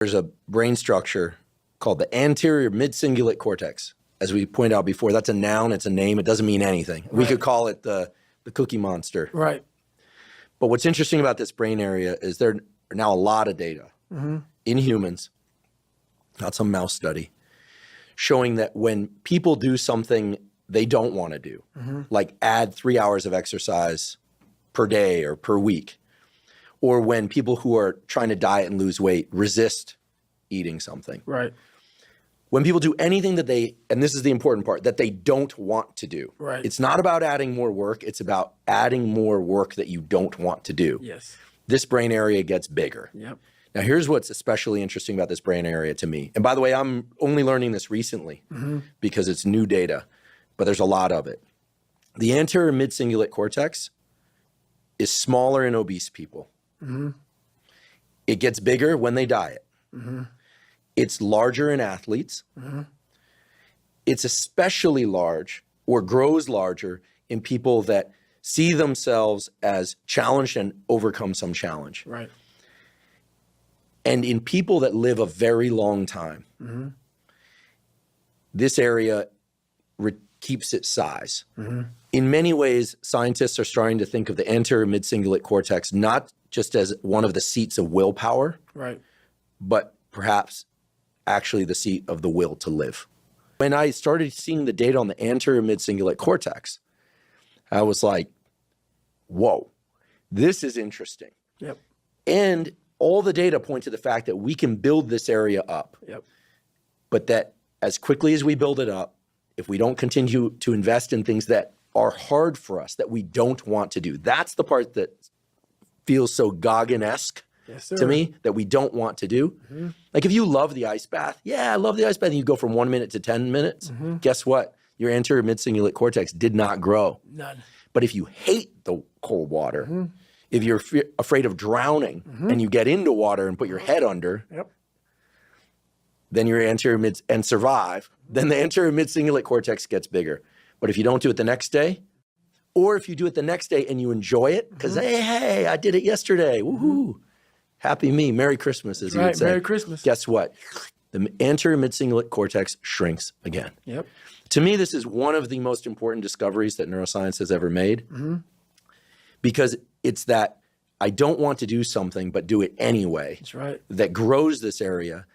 There's a brain structure called the anterior mid-cingulate cortex. As we pointed out before, that's a noun, it's a name, it doesn't mean anything. Right. We could call it the Cookie Monster. Right. But what's interesting about this brain area is there are now a lot of data in humans, not some mouse study, showing that when people do something they don't want to do, like add 3 hours of exercise per day or per week, or when people who are trying to diet and lose weight resist eating something. Right. When people do anything that they, and this is the important part, that they don't want to do. Right. It's not about adding more work, it's about adding more work that you don't want to do. Yes. This brain area gets bigger. Yep. Now here's what's especially interesting about this brain area to me. And by the way, I'm only learning this recently because it's new data, but there's a lot of it. The anterior mid-cingulate cortex is smaller in obese people. It gets bigger when they diet. It's larger in athletes. It's especially large or grows larger in people that see themselves as challenged and overcome some challenge. Right. And in people that live a very long time, this area keeps its size. In many ways, scientists are starting to think of the anterior mid-cingulate cortex not just as one of the seats of willpower, Right. but perhaps actually the seat of the will to live. When I started seeing the data on the anterior mid-cingulate cortex, I was like, whoa, this is interesting. Yep. And all the data point to the fact that we can build this area up, Yep. but that as quickly as we build it up, if we don't continue to invest in things that are hard for us, that we don't want to do, that's the part that feels so Goggin-esque to me, that we don't want to do. Like if you love the ice bath, yeah, I love the ice bath, and you go from 1 minute to 10 minutes, guess what? Your anterior mid-cingulate cortex did not grow. None. But if you hate the cold water, if you're afraid of drowning and you get into water and put your head under, then your anterior mid and survive, then the anterior mid-cingulate cortex gets bigger. But if you don't do it the next day, or if you do it the next day and you enjoy it, because hey, I did it yesterday, woohoo, happy me, Merry Christmas, as you would say. Merry Christmas. Guess what? The anterior mid-cingulate cortex shrinks again. Yep. To me, this is one of the most important discoveries that neuroscience has ever made, because it's that I don't want to do something, but do it anyway. That's right. That grows this area